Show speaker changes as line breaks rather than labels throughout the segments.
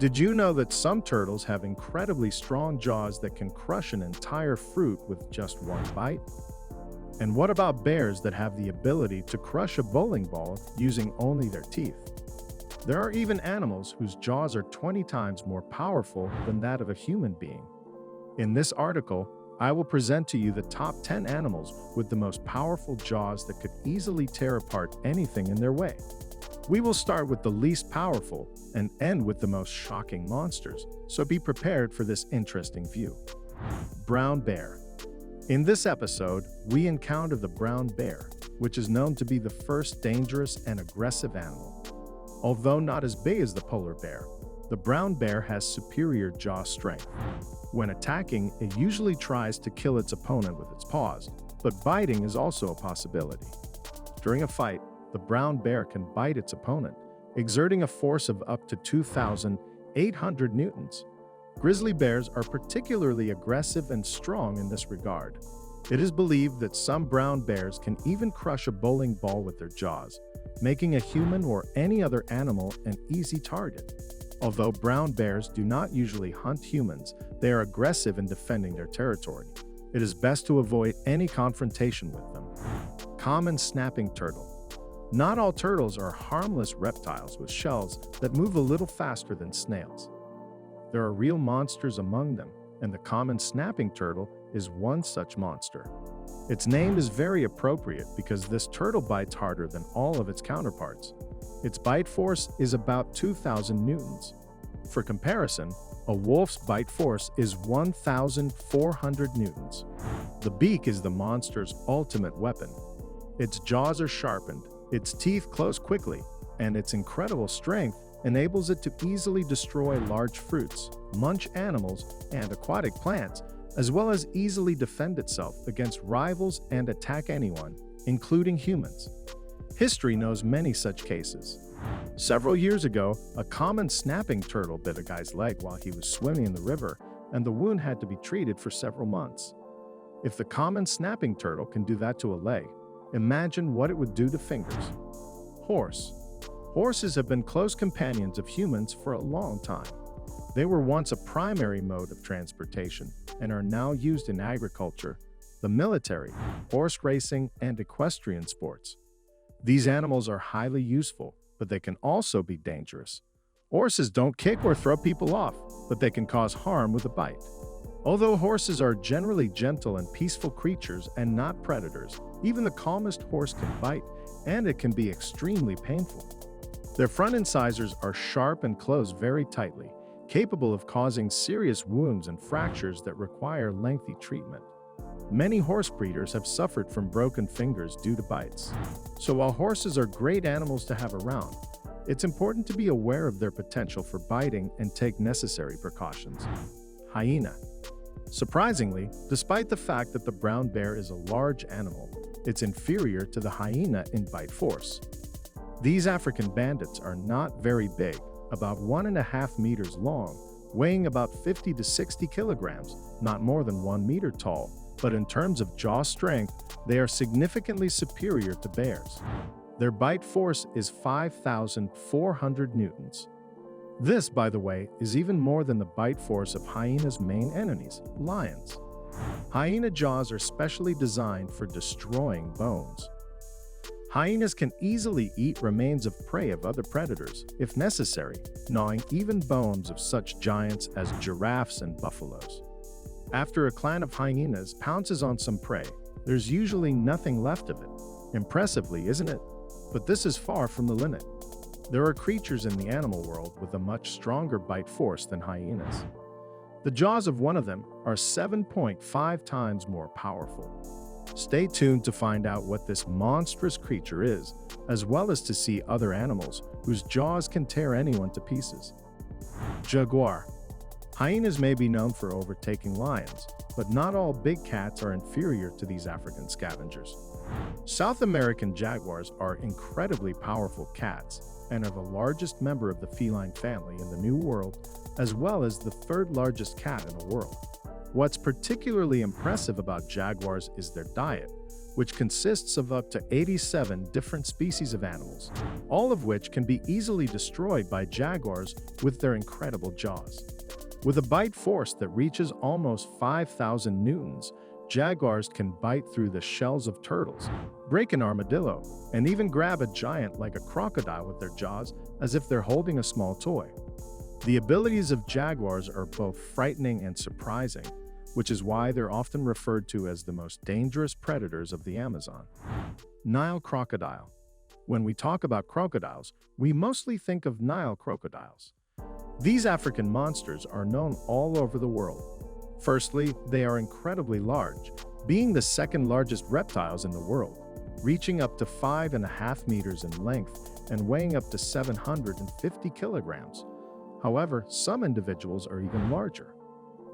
Did you know that some turtles have incredibly strong jaws that can crush an entire fruit with just one bite? And what about bears that have the ability to crush a bowling ball using only their teeth? There are even animals whose jaws are 20 times more powerful than that of a human being. In this article, I will present to you the top 10 animals with the most powerful jaws that could easily tear apart anything in their way. We will start with the least powerful and end with the most shocking monsters, so be prepared for this interesting view. Brown bear. In this episode, we encounter the brown bear, which is known to be the first dangerous and aggressive animal. Although not as big as the polar bear, the brown bear has superior jaw strength. When attacking, it usually tries to kill its opponent with its paws, but biting is also a possibility. During a fight, the brown bear can bite its opponent, exerting a force of up to 2,800 newtons. Grizzly bears are particularly aggressive and strong in this regard. It is believed that some brown bears can even crush a bowling ball with their jaws, making a human or any other animal an easy target. Although brown bears do not usually hunt humans, they are aggressive in defending their territory. It is best to avoid any confrontation with them. Common snapping turtle. Not all turtles are harmless reptiles with shells that move a little faster than snails. There are real monsters among them, and the common snapping turtle is one such monster. Its name is very appropriate because this turtle bites harder than all of its counterparts. Its bite force is about 2,000 newtons. For comparison, a wolf's bite force is 1,400 newtons. The beak is the monster's ultimate weapon. Its jaws are sharpened, its teeth close quickly, and its incredible strength enables it to easily destroy large fruits, munch animals, and aquatic plants, as well as easily defend itself against rivals and attack anyone, including humans. History knows many such cases. Several years ago, a common snapping turtle bit a guy's leg while he was swimming in the river, and the wound had to be treated for several months. If the common snapping turtle can do that to a leg, imagine what it would do to fingers. Horse. Horses have been close companions of humans for a long time. They were once a primary mode of transportation and are now used in agriculture, the military, horse racing, and equestrian sports. These animals are highly useful, but they can also be dangerous. Horses don't kick or throw people off, but they can cause harm with a bite. Although horses are generally gentle and peaceful creatures and not predators, even the calmest horse can bite, and it can be extremely painful. Their front incisors are sharp and close very tightly, capable of causing serious wounds and fractures that require lengthy treatment. Many horse breeders have suffered from broken fingers due to bites. So while horses are great animals to have around, it's important to be aware of their potential for biting and take necessary precautions. Hyena. Surprisingly, despite the fact that the brown bear is a large animal, it's inferior to the hyena in bite force. These African bandits are not very big, about 1.5 meters long, weighing about 50 to 60 kilograms, not more than 1 meter tall, but in terms of jaw strength, they are significantly superior to bears. Their bite force is 5,400 newtons. This, by the way, is even more than the bite force of hyena's main enemies, lions. Hyena jaws are specially designed for destroying bones. Hyenas can easily eat remains of prey of other predators, if necessary, gnawing even bones of such giants as giraffes and buffaloes. After a clan of hyenas pounces on some prey, there's usually nothing left of it. Impressively, isn't it? But this is far from the limit. There are creatures in the animal world with a much stronger bite force than hyenas. The jaws of one of them are 7.5 times more powerful. Stay tuned to find out what this monstrous creature is, as well as to see other animals whose jaws can tear anyone to pieces. Jaguar. Hyenas may be known for overtaking lions, but not all big cats are inferior to these African scavengers. South American jaguars are incredibly powerful cats and are the largest member of the feline family in the New World, as well as the third largest cat in the world. What's particularly impressive about jaguars is their diet. which consists of up to 87 different species of animals, all of which can be easily destroyed by jaguars with their incredible jaws. With a bite force that reaches almost 5,000 newtons, jaguars can bite through the shells of turtles, break an armadillo, and even grab a giant like a crocodile with their jaws as if they're holding a small toy. The abilities of jaguars are both frightening and surprising, which is why they're often referred to as the most dangerous predators of the Amazon. Nile crocodile. When we talk about crocodiles, we mostly think of Nile crocodiles. These African monsters are known all over the world. Firstly, they are incredibly large, being the second largest reptiles in the world, reaching up to 5.5 meters in length and weighing up to 750 kilograms. However, some individuals are even larger.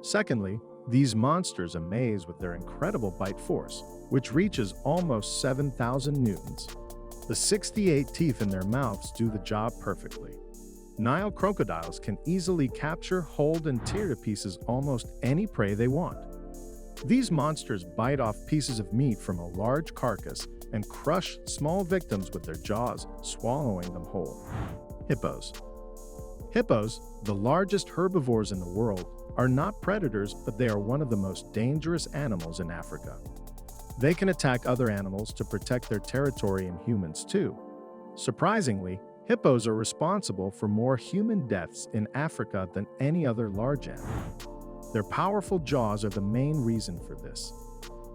Secondly, these monsters amaze with their incredible bite force, which reaches almost 7,000 newtons. The 68 teeth in their mouths do the job perfectly. Nile crocodiles can easily capture, hold, and tear to pieces almost any prey they want. These monsters bite off pieces of meat from a large carcass and crush small victims with their jaws, swallowing them whole. Hippos. Hippos, the largest herbivores in the world, are not predators, but they are one of the most dangerous animals in Africa. They can attack other animals to protect their territory and humans too. Surprisingly, hippos are responsible for more human deaths in Africa than any other large animal. Their powerful jaws are the main reason for this.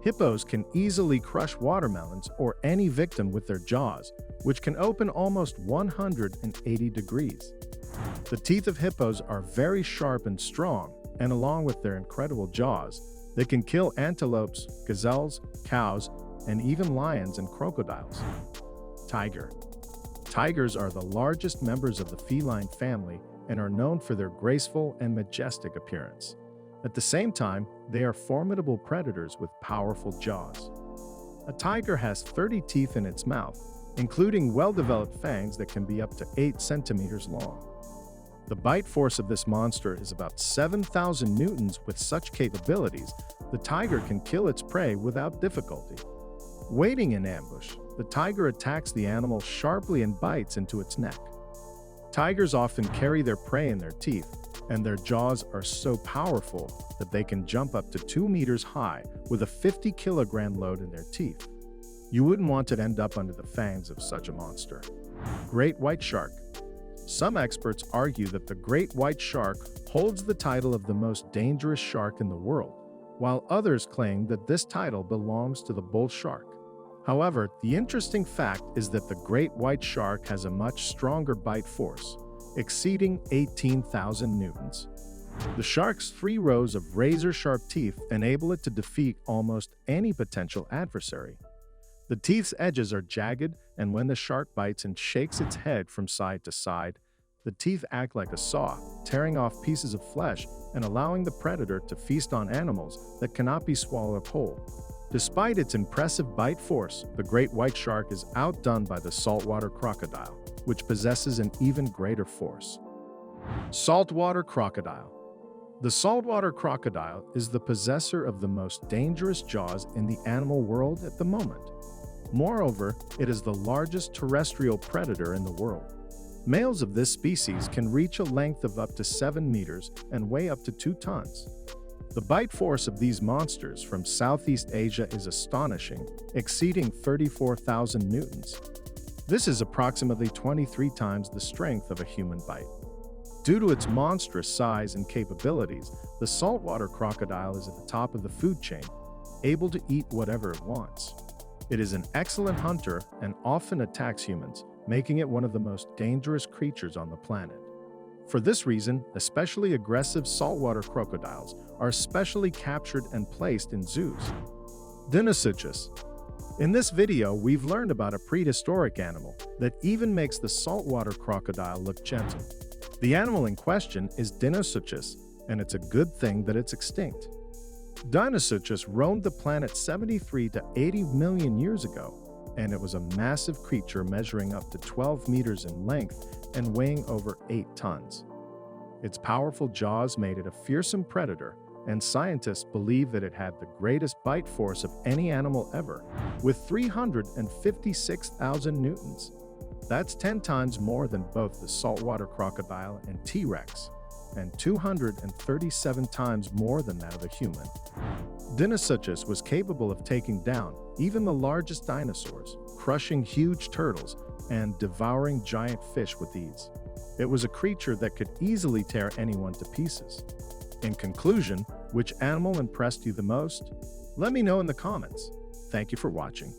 Hippos can easily crush watermelons or any victim with their jaws, which can open almost 180 degrees. The teeth of hippos are very sharp and strong, and along with their incredible jaws, they can kill antelopes, gazelles, cows, and even lions and crocodiles. Tiger. Tigers are the largest members of the feline family and are known for their graceful and majestic appearance. At the same time, they are formidable predators with powerful jaws. A tiger has 30 teeth in its mouth, including well-developed fangs that can be up to 8 centimeters long. The bite force of this monster is about 7,000 newtons. With such capabilities, the tiger can kill its prey without difficulty. Waiting in ambush, the tiger attacks the animal sharply and bites into its neck. Tigers often carry their prey in their teeth, and their jaws are so powerful that they can jump up to 2 meters high with a 50-kilogram load in their teeth. You wouldn't want to end up under the fangs of such a monster. Great white shark. Some experts argue that the great white shark holds the title of the most dangerous shark in the world, while others claim that this title belongs to the bull shark. However, the interesting fact is that the great white shark has a much stronger bite force, exceeding 18,000 newtons. The shark's 3 rows of razor-sharp teeth enable it to defeat almost any potential adversary. The teeth's edges are jagged, and when the shark bites and shakes its head from side to side, the teeth act like a saw, tearing off pieces of flesh and allowing the predator to feast on animals that cannot be swallowed whole. Despite its impressive bite force, the great white shark is outdone by the saltwater crocodile, which possesses an even greater force. Saltwater crocodile. The saltwater crocodile is the possessor of the most dangerous jaws in the animal world at the moment. Moreover, it is the largest terrestrial predator in the world. Males of this species can reach a length of up to 7 meters and weigh up to 2 tons. The bite force of these monsters from Southeast Asia is astonishing, exceeding 34,000 newtons. This is approximately 23 times the strength of a human bite. Due to its monstrous size and capabilities, the saltwater crocodile is at the top of the food chain, able to eat whatever it wants. It is an excellent hunter and often attacks humans, making it one of the most dangerous creatures on the planet. For this reason, especially aggressive saltwater crocodiles are specially captured and placed in zoos. Deinosuchus. In this video, we've learned about a prehistoric animal that even makes the saltwater crocodile look gentle. The animal in question is Deinosuchus, and it's a good thing that it's extinct. Deinosuchus roamed the planet 73 to 80 million years ago, and it was a massive creature measuring up to 12 meters in length and weighing over 8 tons. Its powerful jaws made it a fearsome predator, and scientists believe that it had the greatest bite force of any animal ever, with 356,000 newtons. That's 10 times more than both the saltwater crocodile and T-Rex, and 237 times more than that of a human. Deinosuchus was capable of taking down even the largest dinosaurs, crushing huge turtles, and devouring giant fish with ease. It was a creature that could easily tear anyone to pieces. In conclusion, which animal impressed you the most? Let me know in the comments. Thank you for watching.